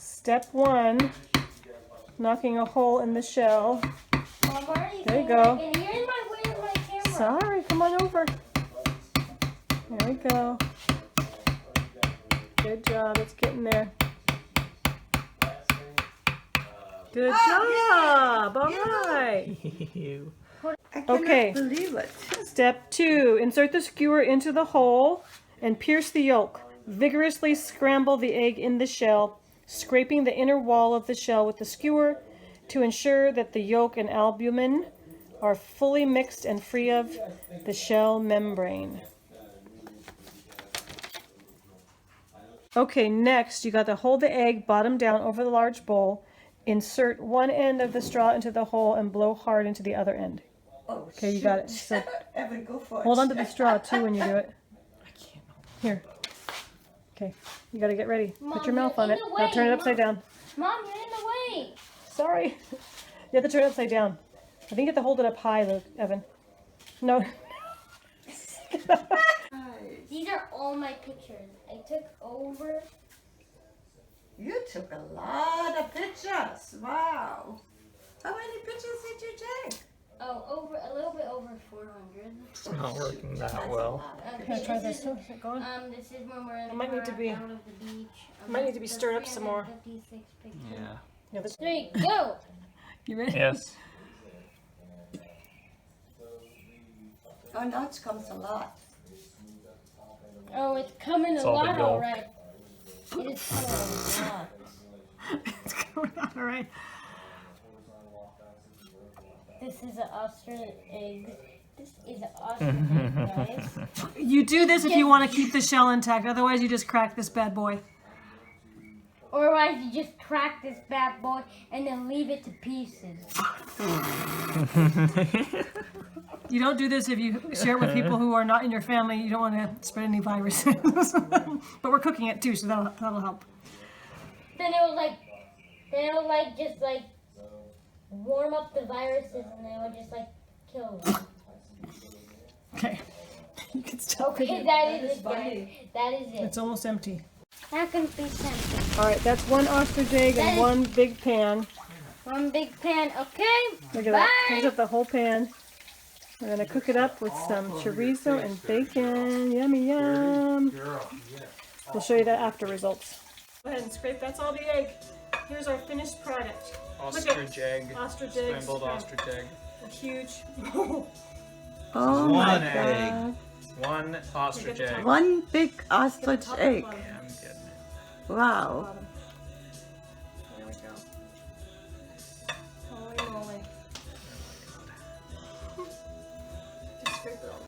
Step 1, knocking a hole in the shell. There you go. And you're in my way of my camera. Sorry, come on over. There we go. Good job, it's getting there. Good job, all right. I cannot Okay. believe it. Step 2, insert the skewer into the hole and pierce the yolk. Vigorously scramble the egg in the shell, scraping the inner wall of the shell with the skewer to ensure that the yolk and albumin are fully mixed and free of the shell membrane. Okay, next you got to hold the egg bottom down over the large bowl. Insert one end of the straw into the hole and blow hard into the other end. Oh, Okay, you got it. So Evan, go for it. hold on to the straw too when you do it. I can't. Here. Okay, you gotta get ready. Mom, Put your mouth you're on in it. the Now way, turn it Mom. upside down. Mom, you're in the way. Sorry. You have to turn it upside down. I think you have to hold it up high, Luke, Evan. No. These are all my pictures. I took over. You took a lot of pictures. Wow. How many pictures did you take? Oh, a little bit over 400. It's not working that well. Can I try this? Is it going? This is when we're in might need to be- out of the beach. might need to be stirred up some more. 356 pictures. Yeah. Yeah, this, 3, go! you ready? Yes. Oh, now it comes a lot. Oh, it's coming It's a all the lot yolk. already. It is coming a lot. It's going on all right. This is an ostrich egg. This is an ostrich egg, guys. You do this if you want to keep the shell intact. Otherwise, you just crack this bad boy. Otherwise, you just crack this bad boy and then leave it to pieces. You don't do this if you share it with people who are not in your family. You don't want to spread any viruses. But we're cooking it too, so that'll help. Then it will just warm up the viruses and they will just kill them. Okay. You can stop Okay, it. that is is it, funny. guys. That is it. It's almost empty. That can be sent. All right, that's one ostrich egg That and is- one big pan. One big pan. Okay. Look at that. Bye. Here's up the whole pan. We're gonna cook it up with some chorizo and bacon. Yummy yum. We'll show you the after results. Go ahead and scrape. That's all the egg. Here's our finished product. Ostrich egg. Ostrich egg. Scrambled ostrich egg. Huge. Oh One my egg. God. One ostrich Get the egg. One big ostrich top egg. and Yeah, I'm getting it. Wow. bottom. There we go. Holy moly. Just scrape it all